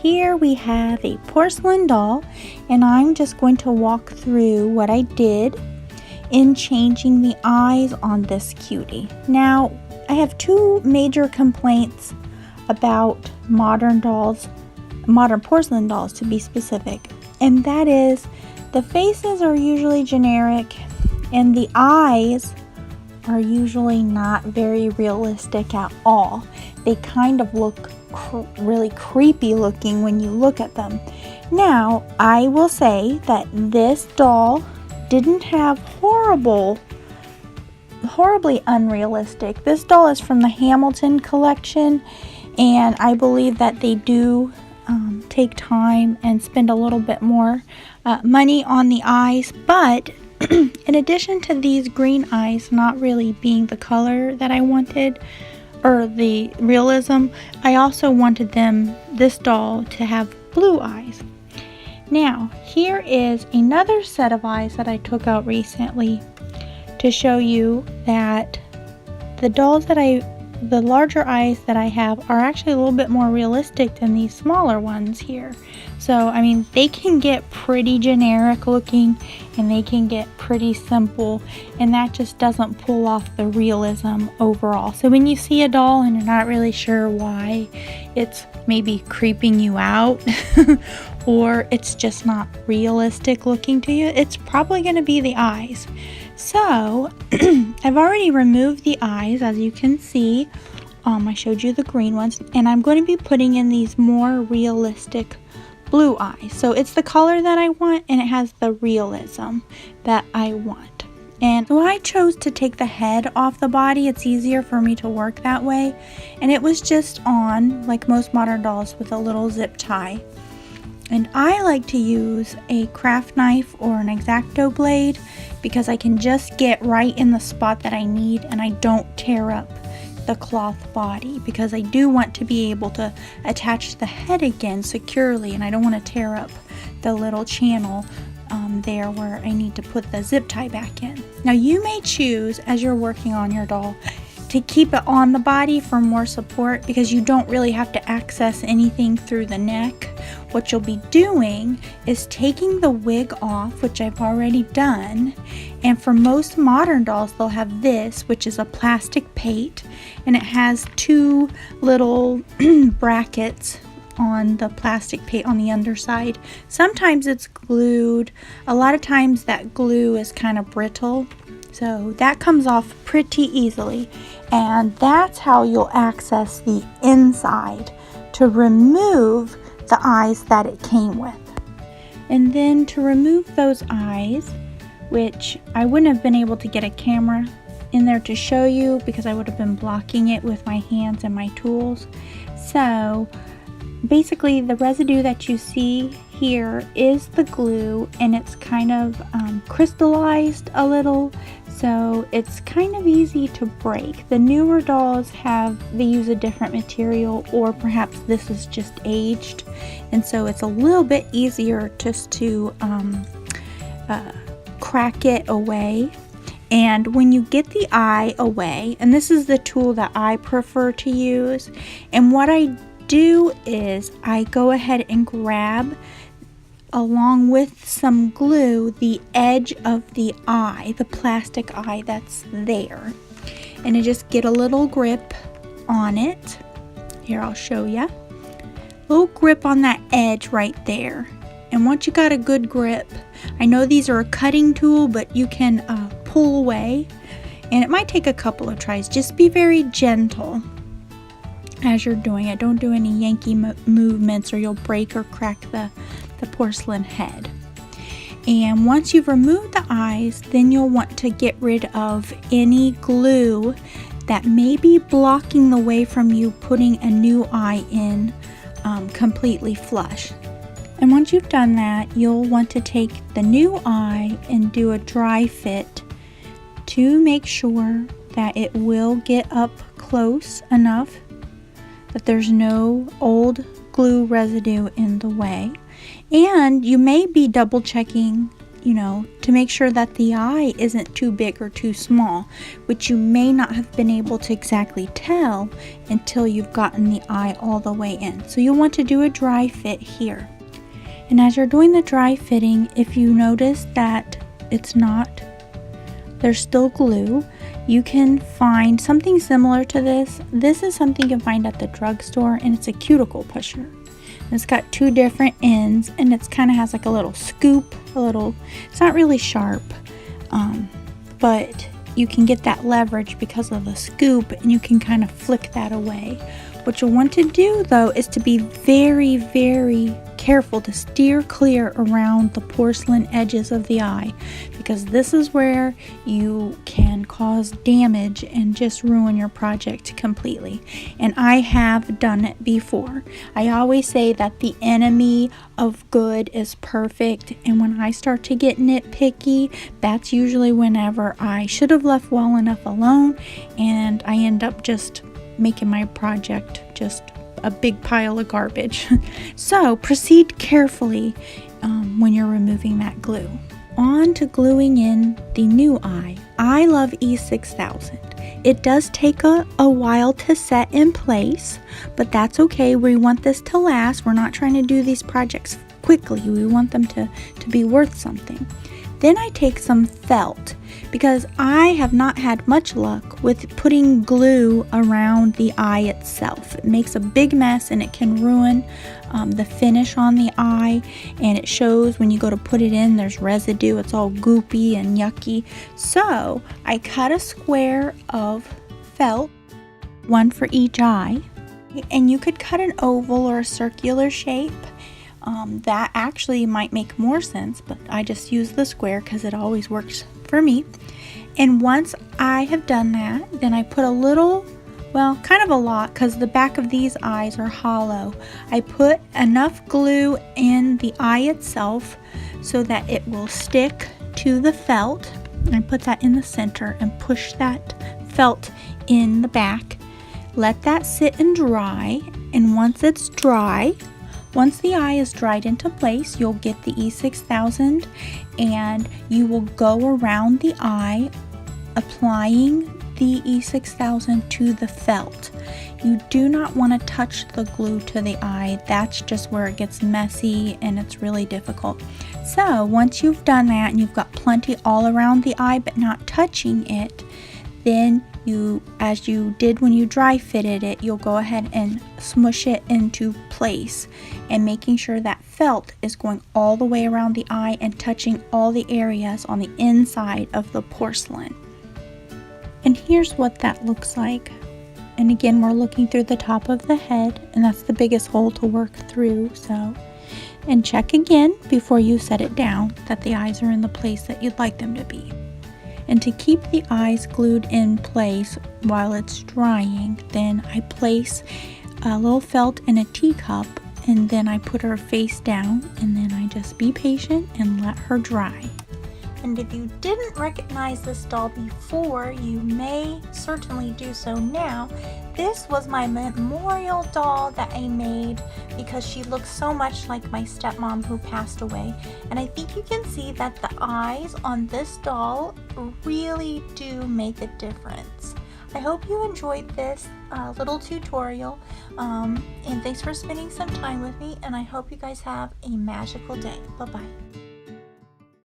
here we have a porcelain doll, and I'm just going to walk through what I did in changing the eyes on this cutie. Now, I have two major complaints about modern porcelain dolls to be specific, and that is the faces are usually generic and the eyes are usually not very realistic at all. They kind of look really creepy looking when you look at them. Now, I will say that this doll didn't have horribly unrealistic. This doll is from the Hamilton collection, and I believe that they do take time and spend a little bit more money on the eyes, but in addition to these green eyes not really being the color that I wanted, or the realism, I also wanted this doll to have blue eyes. Now, here is another set of eyes that I took out recently to show you that the larger eyes that I have are actually a little bit more realistic than these smaller ones here. So, I mean, they can get pretty generic looking and they can get pretty simple, and that just doesn't pull off the realism overall. So when you see a doll and you're not really sure why it's maybe creeping you out or it's just not realistic looking to you, it's probably going to be the eyes. So I've already removed the eyes, as you can see. I showed you the green ones, and I'm going to be putting in these more realistic blue eyes. So it's the color that I want, and it has the realism that I want. And so I chose to take the head off the body. It's easier for me to work that way, and it was just on, like most modern dolls, with a little zip tie. And I like to use a craft knife or an X-Acto blade because I can just get right in the spot that I need and I don't tear up the cloth body, because I do want to be able to attach the head again securely, and I don't want to tear up the little channel there where I need to put the zip tie back in. Now, you may choose, as you're working on your doll, to keep it on the body for more support, because you don't really have to access anything through the neck. What you'll be doing is taking the wig off, which I've already done, and for most modern dolls they'll have this, which is a plastic pate, and it has two little brackets on the plastic pate on the underside. Sometimes it's glued, a lot of times that glue is kind of brittle, so that comes off pretty easily, and that's how you'll access the inside to remove the eyes that it came with. And then to remove those eyes, which I wouldn't have been able to get a camera in there to show you because I would have been blocking it with my hands and my tools. So basically the residue that you see here is the glue, and it's kind of crystallized a little, so it's kind of easy to break. The newer dolls they use a different material, or perhaps this is just aged, and so it's a little bit easier just to crack it away. And when you get the eye away, and this is the tool that I prefer to use, and what I do is I go ahead and grab, along with some glue, the edge of the eye, the plastic eye that's there, and I just get a little grip on it. Here, I'll show you. Little grip on that edge right there, and once you got a good grip, I know these are a cutting tool, but you can pull away, and it might take a couple of tries. Just be very gentle as you're doing it. Don't do any Yankee movements or you'll break or crack the porcelain head. And once you've removed the eyes, then you'll want to get rid of any glue that may be blocking the way from you putting a new eye in completely flush. And once you've done that, you'll want to take the new eye and do a dry fit to make sure that it will get up close enough that there's no old glue residue in the way. And you may be double checking to make sure that the eye isn't too big or too small, which you may not have been able to exactly tell until you've gotten the eye all the way in. So you'll want to do a dry fit here. And as you're doing the dry fitting, if you notice that there's still glue, you can find something similar to this. This is something you can find at the drugstore, and it's a cuticle pusher. And it's got two different ends, and it's kind of has like a little scoop, it's not really sharp, but you can get that leverage because of the scoop, and you can kind of flick that away. What you'll want to do though is to be very, very careful to steer clear around the porcelain edges of the eye, because this is where you can cause damage and just ruin your project completely. And I have done it before. I always say that the enemy of good is perfect, and when I start to get nitpicky, that's usually whenever I should have left well enough alone, and I end up just making my project just a big pile of garbage. So proceed carefully when you're removing that glue. On to gluing in the new eye. I love E6000. It does take a while to set in place, but that's okay. We want this to last. We're not trying to do these projects quickly. We want them to be worth something. Then I take some felt, because I have not had much luck with putting glue around the eye itself. It makes a big mess, and it can ruin the finish on the eye, and it shows when you go to put it in. There's residue. It's all goopy and yucky. So I cut a square of felt, one for each eye, and you could cut an oval or a circular shape. That actually might make more sense, but I just use the square because it always works for me. And once I have done that, then I put a little, kind of a lot, because the back of these eyes are hollow. I put enough glue in the eye itself so that it will stick to the felt. I put that in the center and push that felt in the back. Let that sit and dry, and once the eye is dried into place, you'll get the E6000, and you will go around the eye applying the E6000 to the felt. You do not want to touch the glue to the eye. That's just where it gets messy and it's really difficult. So once you've done that and you've got plenty all around the eye but not touching it, then as you did when you dry fitted it, you'll go ahead and smush it into place, and making sure that felt is going all the way around the eye and touching all the areas on the inside of the porcelain. And here's what that looks like. And again, we're looking through the top of the head, and that's the biggest hole to work through. And check again before you set it down that the eyes are in the place that you'd like them to be. And to keep the eyes glued in place while it's drying, then I place a little felt in a teacup, and then I put her face down, and then I just be patient and let her dry. And if you didn't recognize this doll before, you may certainly do so now. This was my memorial doll that I made because she looks so much like my stepmom who passed away. And I think you can see that the eyes on this doll really do make a difference. I hope you enjoyed this little tutorial, and thanks for spending some time with me, and I hope you guys have a magical day. Bye-bye.